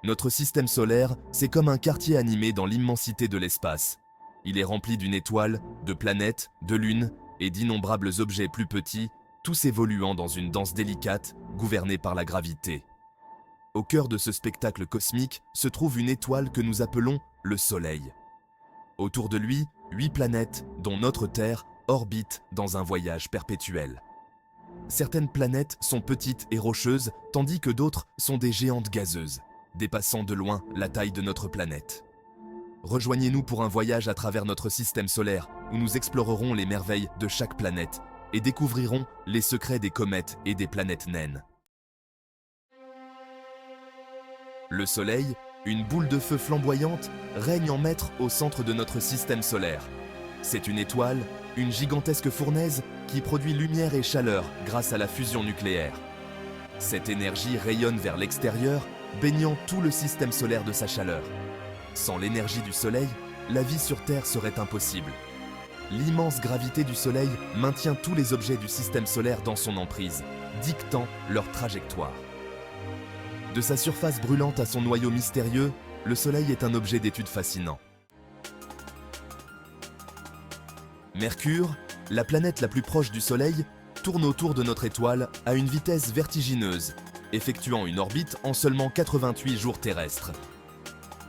Notre système solaire, c'est comme un quartier animé dans l'immensité de l'espace. Il est rempli d'une étoile, de planètes, de lunes et d'innombrables objets plus petits, tous évoluant dans une danse délicate, gouvernée par la gravité. Au cœur de ce spectacle cosmique se trouve une étoile que nous appelons le Soleil. Autour de lui, 8 planètes, dont notre Terre, orbitent dans un voyage perpétuel. Certaines planètes sont petites et rocheuses, tandis que d'autres sont des géantes gazeuses, dépassant de loin la taille de notre planète. Rejoignez-nous pour un voyage à travers notre système solaire, où nous explorerons les merveilles de chaque planète et découvrirons les secrets des comètes et des planètes naines. Le Soleil, une boule de feu flamboyante, règne en maître au centre de notre système solaire. C'est une étoile, une gigantesque fournaise qui produit lumière et chaleur grâce à la fusion nucléaire. Cette énergie rayonne vers l'extérieur, baignant tout le système solaire de sa chaleur. Sans l'énergie du Soleil, la vie sur Terre serait impossible. L'immense gravité du Soleil maintient tous les objets du système solaire dans son emprise, dictant leur trajectoire. De sa surface brûlante à son noyau mystérieux, le Soleil est un objet d'étude fascinant. Mercure, la planète la plus proche du Soleil, tourne autour de notre étoile à une vitesse vertigineuse, effectuant une orbite en seulement 88 jours terrestres.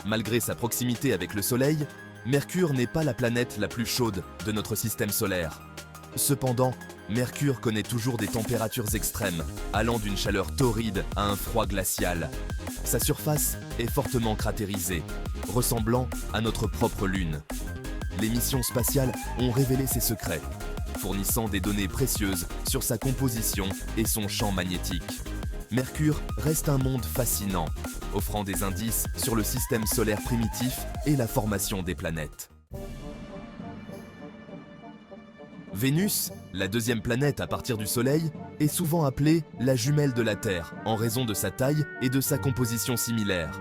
Malgré sa proximité avec le Soleil, Mercure n'est pas la planète la plus chaude de notre système solaire. Cependant, Mercure connaît toujours des températures extrêmes, allant d'une chaleur torride à un froid glacial. Sa surface est fortement cratérisée, ressemblant à notre propre Lune. Les missions spatiales ont révélé ses secrets, fournissant des données précieuses sur sa composition et son champ magnétique. Mercure reste un monde fascinant, offrant des indices sur le système solaire primitif et la formation des planètes. Vénus, la deuxième planète à partir du Soleil, est souvent appelée la jumelle de la Terre en raison de sa taille et de sa composition similaire.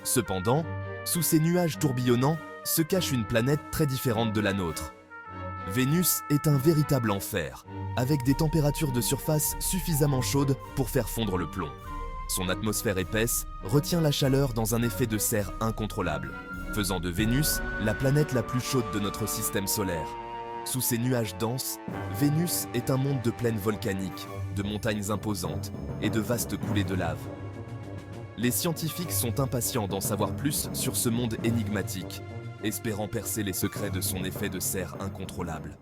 Cependant, sous ces nuages tourbillonnants se cache une planète très différente de la nôtre. Vénus est un véritable enfer, avec des températures de surface suffisamment chaudes pour faire fondre le plomb. Son atmosphère épaisse retient la chaleur dans un effet de serre incontrôlable, faisant de Vénus la planète la plus chaude de notre système solaire. Sous ces nuages denses, Vénus est un monde de plaines volcaniques, de montagnes imposantes et de vastes coulées de lave. Les scientifiques sont impatients d'en savoir plus sur ce monde énigmatique, espérant percer les secrets de son effet de serre incontrôlable.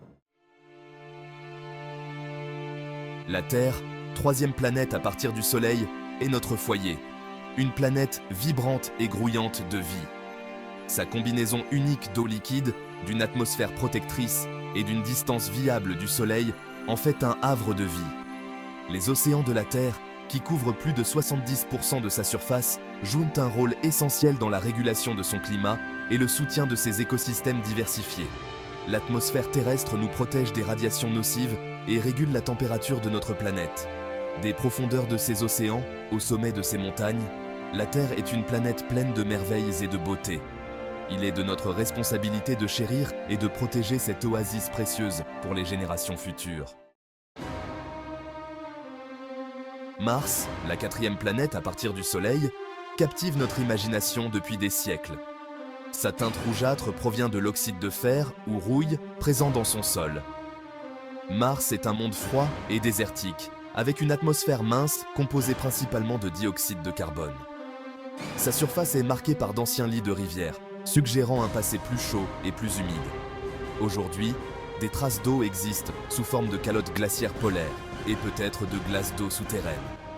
La Terre, troisième planète à partir du Soleil, est notre foyer, une planète vibrante et grouillante de vie. Sa combinaison unique d'eau liquide, d'une atmosphère protectrice et d'une distance viable du Soleil en fait un havre de vie. Les océans de la Terre, qui couvrent plus de 70% de sa surface, jouent un rôle essentiel dans la régulation de son climat et le soutien de ses écosystèmes diversifiés. L'atmosphère terrestre nous protège des radiations nocives et régule la température de notre planète. Des profondeurs de ses océans, au sommet de ses montagnes, la Terre est une planète pleine de merveilles et de beauté. Il est de notre responsabilité de chérir et de protéger cette oasis précieuse pour les générations futures. Mars, la quatrième planète à partir du Soleil, captive notre imagination depuis des siècles. Sa teinte rougeâtre provient de l'oxyde de fer ou rouille présent dans son sol. Mars est un monde froid et désertique, avec une atmosphère mince composée principalement de dioxyde de carbone. Sa surface est marquée par d'anciens lits de rivières, suggérant un passé plus chaud et plus humide. Aujourd'hui, des traces d'eau existent sous forme de calottes glaciaires polaires et peut-être de glaces d'eau souterraines.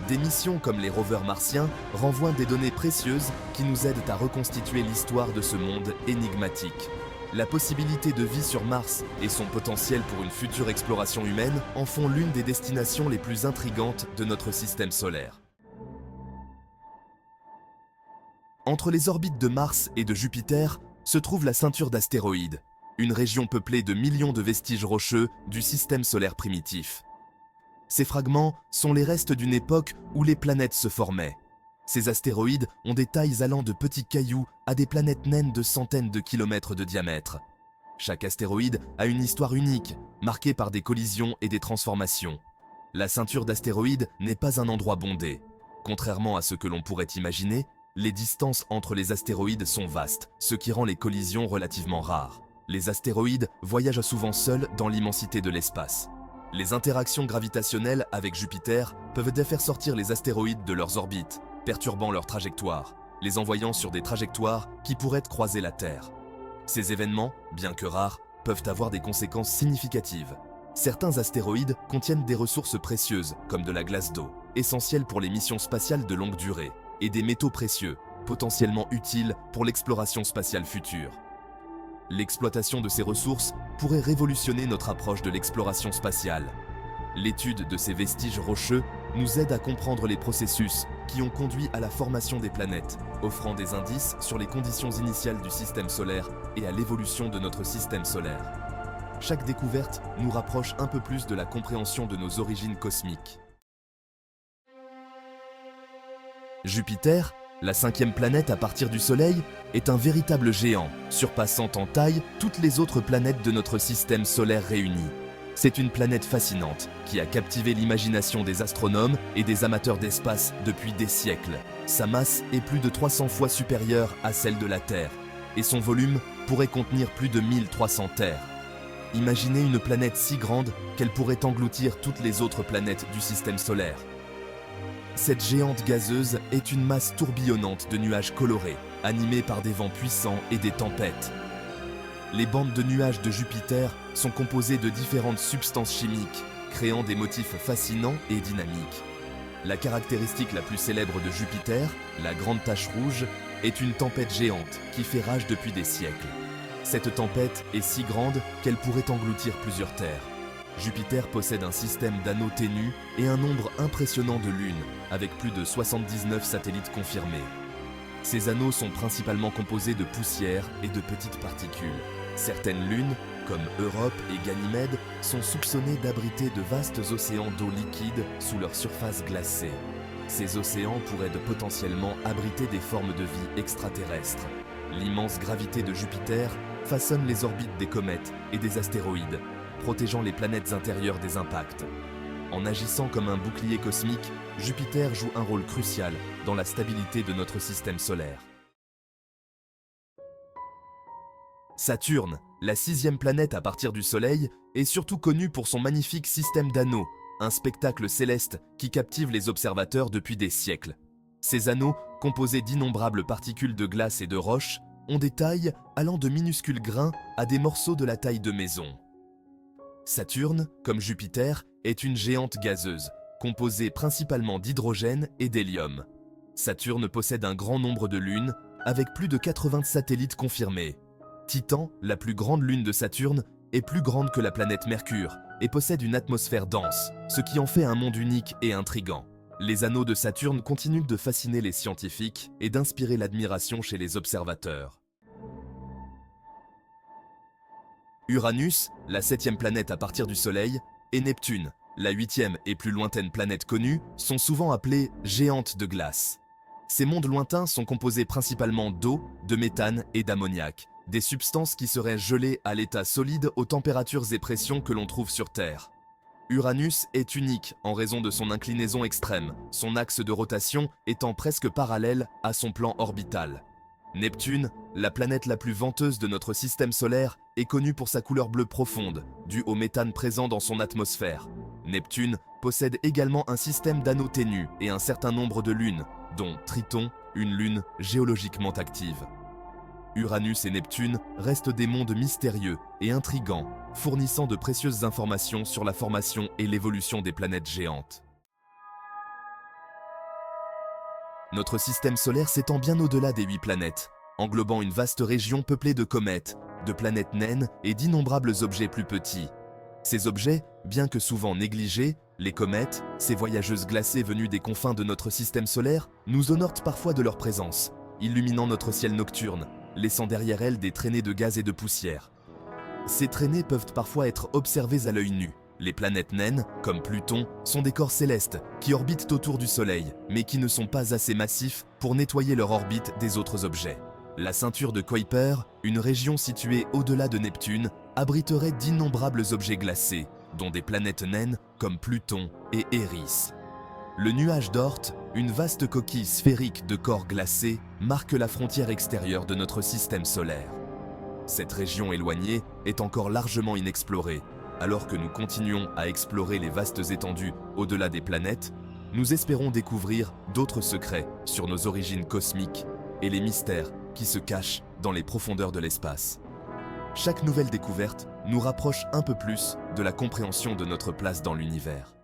Des missions comme les rovers martiens renvoient des données précieuses qui nous aident à reconstituer l'histoire de ce monde énigmatique. La possibilité de vie sur Mars et son potentiel pour une future exploration humaine en font l'une des destinations les plus intrigantes de notre système solaire. Entre les orbites de Mars et de Jupiter se trouve la ceinture d'astéroïdes, une région peuplée de millions de vestiges rocheux du système solaire primitif. Ces fragments sont les restes d'une époque où les planètes se formaient. Ces astéroïdes ont des tailles allant de petits cailloux à des planètes naines de centaines de kilomètres de diamètre. Chaque astéroïde a une histoire unique, marquée par des collisions et des transformations. La ceinture d'astéroïdes n'est pas un endroit bondé. Contrairement à ce que l'on pourrait imaginer, les distances entre les astéroïdes sont vastes, ce qui rend les collisions relativement rares. Les astéroïdes voyagent souvent seuls dans l'immensité de l'espace. Les interactions gravitationnelles avec Jupiter peuvent faire sortir les astéroïdes de leurs orbites, perturbant leur trajectoire, les envoyant sur des trajectoires qui pourraient croiser la Terre. Ces événements, bien que rares, peuvent avoir des conséquences significatives. Certains astéroïdes contiennent des ressources précieuses, comme de la glace d'eau, essentielle pour les missions spatiales de longue durée, et des métaux précieux, potentiellement utiles pour l'exploration spatiale future. L'exploitation de ces ressources pourrait révolutionner notre approche de l'exploration spatiale. L'étude de ces vestiges rocheux nous aide à comprendre les processus qui ont conduit à la formation des planètes, offrant des indices sur les conditions initiales du système solaire et à l'évolution de notre système solaire. Chaque découverte nous rapproche un peu plus de la compréhension de nos origines cosmiques. Jupiter, la 5e planète à partir du Soleil, est un véritable géant, surpassant en taille toutes les autres planètes de notre système solaire réunies. C'est une planète fascinante qui a captivé l'imagination des astronomes et des amateurs d'espace depuis des siècles. Sa masse est plus de 300 fois supérieure à celle de la Terre, et son volume pourrait contenir plus de 1300 terres. Imaginez une planète si grande qu'elle pourrait engloutir toutes les autres planètes du système solaire. Cette géante gazeuse est une masse tourbillonnante de nuages colorés, animés par des vents puissants et des tempêtes. Les bandes de nuages de Jupiter sont composées de différentes substances chimiques, créant des motifs fascinants et dynamiques. La caractéristique la plus célèbre de Jupiter, la grande tache rouge, est une tempête géante qui fait rage depuis des siècles. Cette tempête est si grande qu'elle pourrait engloutir plusieurs terres. Jupiter possède un système d'anneaux ténus et un nombre impressionnant de lunes, avec plus de 79 satellites confirmés. Ces anneaux sont principalement composés de poussière et de petites particules. Certaines lunes, comme Europe et Ganymède, sont soupçonnées d'abriter de vastes océans d'eau liquide sous leur surface glacée. Ces océans pourraient potentiellement abriter des formes de vie extraterrestres. L'immense gravité de Jupiter façonne les orbites des comètes et des astéroïdes, protégeant les planètes intérieures des impacts. En agissant comme un bouclier cosmique, Jupiter joue un rôle crucial dans la stabilité de notre système solaire. Saturne, la 6e planète à partir du Soleil, est surtout connue pour son magnifique système d'anneaux, un spectacle céleste qui captive les observateurs depuis des siècles. Ces anneaux, composés d'innombrables particules de glace et de roche, ont des tailles allant de minuscules grains à des morceaux de la taille de maison. Saturne, comme Jupiter, est une géante gazeuse, composée principalement d'hydrogène et d'hélium. Saturne possède un grand nombre de lunes, avec plus de 80 satellites confirmés. Titan, la plus grande lune de Saturne, est plus grande que la planète Mercure et possède une atmosphère dense, ce qui en fait un monde unique et intrigant. Les anneaux de Saturne continuent de fasciner les scientifiques et d'inspirer l'admiration chez les observateurs. Uranus, la 7e planète à partir du Soleil, et Neptune, la 8e et plus lointaine planète connue, sont souvent appelées géantes de glace. Ces mondes lointains sont composés principalement d'eau, de méthane et d'ammoniac, des substances qui seraient gelées à l'état solide aux températures et pressions que l'on trouve sur Terre. Uranus est unique en raison de son inclinaison extrême, son axe de rotation étant presque parallèle à son plan orbital. Neptune, la planète la plus venteuse de notre système solaire, est connue pour sa couleur bleue profonde, due au méthane présent dans son atmosphère. Neptune possède également un système d'anneaux ténus et un certain nombre de lunes, dont Triton, une lune géologiquement active. Uranus et Neptune restent des mondes mystérieux et intrigants, fournissant de précieuses informations sur la formation et l'évolution des planètes géantes. Notre système solaire s'étend bien au-delà des 8 planètes, englobant une vaste région peuplée de comètes, de planètes naines et d'innombrables objets plus petits. Ces objets, bien que souvent négligés, les comètes, ces voyageuses glacées venues des confins de notre système solaire, nous honorent parfois de leur présence, illuminant notre ciel nocturne, laissant derrière elles des traînées de gaz et de poussière. Ces traînées peuvent parfois être observées à l'œil nu. Les planètes naines, comme Pluton, sont des corps célestes qui orbitent autour du Soleil, mais qui ne sont pas assez massifs pour nettoyer leur orbite des autres objets. La ceinture de Kuiper, une région située au-delà de Neptune, abriterait d'innombrables objets glacés, dont des planètes naines comme Pluton et Eris. Le nuage d'Oort, une vaste coquille sphérique de corps glacés, marque la frontière extérieure de notre système solaire. Cette région éloignée est encore largement inexplorée. Alors que nous continuons à explorer les vastes étendues au-delà des planètes, nous espérons découvrir d'autres secrets sur nos origines cosmiques et les mystères qui se cachent dans les profondeurs de l'espace. Chaque nouvelle découverte nous rapproche un peu plus de la compréhension de notre place dans l'univers.